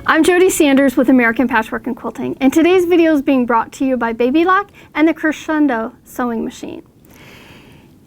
I'm Jody Sanders with American Patchwork and Quilting, and today's video is being brought to you by Baby Lock and the Crescendo sewing machine.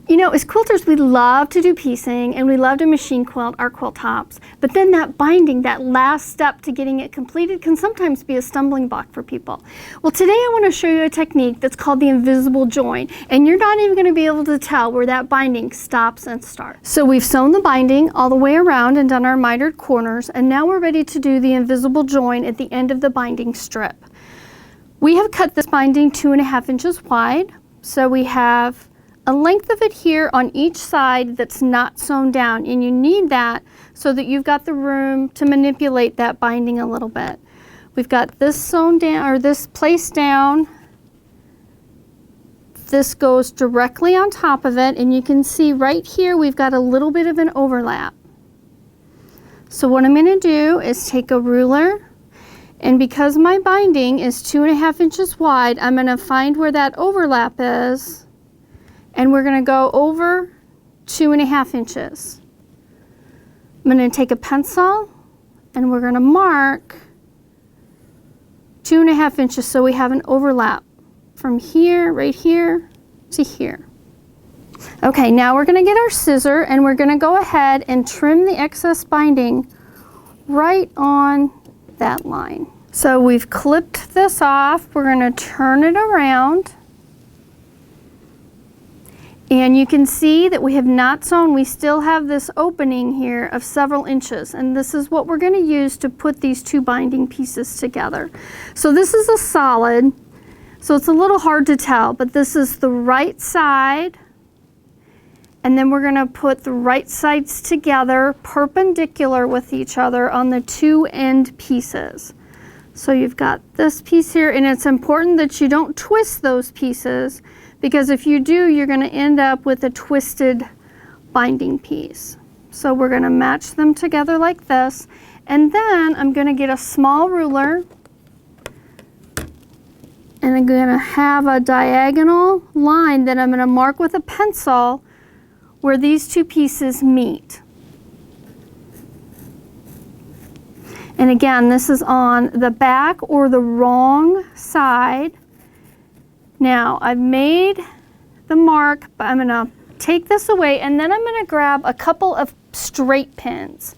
You know, as quilters, we love to do piecing and we love to machine quilt our quilt tops, but then that binding, that last step to getting it completed, can sometimes be a stumbling block for people. Well, today I want to show you a technique that's called the invisible join, and you're not even going to be able to tell where that binding stops and starts. So we've sewn the binding all the way around and done our mitered corners, and now we're ready to do the invisible join at the end of the binding strip. We have cut this binding 2.5 inches wide, so we have a length of it here on each side that's not sewn down, and you need that so that you've got the room to manipulate that binding a little bit. We've got this sewn down, or this placed down. This goes directly on top of it, and you can see right here we've got a little bit of an overlap. So what I'm going to do is take a ruler, and because my binding is 2.5 inches wide, I'm going to find where that overlap is, and we're going to go over 2.5 inches. I'm going to take a pencil and we're going to mark 2.5 inches so we have an overlap from here, right here, to here. Okay, now we're going to get our scissor and we're going to go ahead and trim the excess binding right on that line. So we've clipped this off. We're going to turn it around. And you can see that we have not sewn. We still have this opening here of several inches, and this is what we're going to use to put these two binding pieces together. So this is a solid, so it's a little hard to tell, but this is the right side, and then we're going to put the right sides together perpendicular with each other on the two end pieces. So you've got this piece here, and it's important that you don't twist those pieces, because if you do, you're going to end up with a twisted binding piece. So we're going to match them together like this, and then I'm going to get a small ruler, and I'm going to have a diagonal line that I'm going to mark with a pencil where these two pieces meet. And again, this is on the back or the wrong side. Now, I've made the mark, but I'm going to take this away, and then I'm going to grab a couple of straight pins.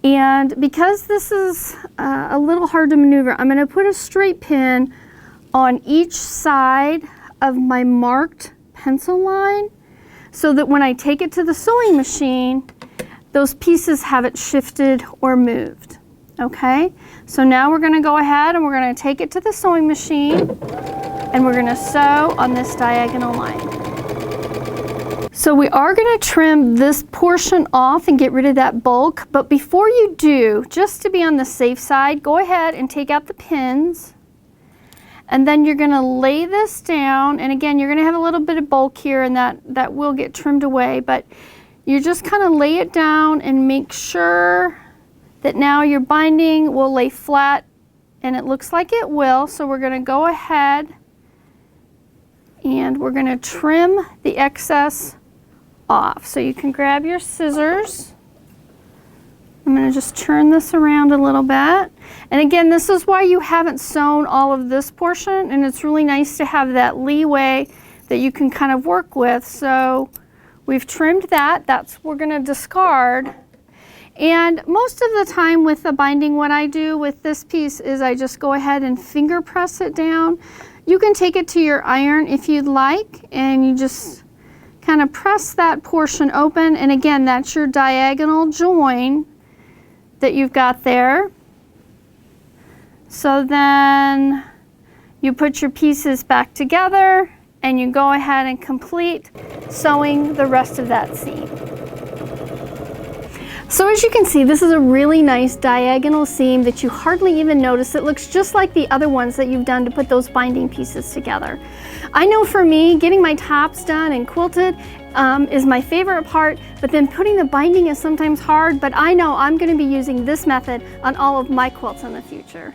And because this is a little hard to maneuver, I'm going to put a straight pin on each side of my marked pencil line so that when I take it to the sewing machine, those pieces haven't shifted or moved. Okay? So now we're going to go ahead and we're going to take it to the sewing machine, and we're going to sew on this diagonal line. So we are going to trim this portion off and get rid of that bulk, but before you do, just to be on the safe side, go ahead and take out the pins, and then you're going to lay this down, and again, you're going to have a little bit of bulk here, and that will get trimmed away, but you just kind of lay it down and make sure that now your binding will lay flat, and it looks like it will. So we're going to go ahead and we're going to trim the excess off. So you can grab your scissors. I'm going to just turn this around a little bit. And again, this is why you haven't sewn all of this portion, and it's really nice to have that leeway that you can kind of work with. So we've trimmed that. That's we're going to discard. And most of the time with the binding, what I do with this piece is I just go ahead and finger press it down. You can take it to your iron if you'd like, and you just kind of press that portion open, and again, that's your diagonal join that you've got there. So then you put your pieces back together and you go ahead and complete sewing the rest of that seam. So as you can see, this is a really nice diagonal seam that you hardly even notice. It looks just like the other ones that you've done to put those binding pieces together. I know for me, getting my tops done and quilted is my favorite part, but then putting the binding is sometimes hard, but I know I'm going to be using this method on all of my quilts in the future.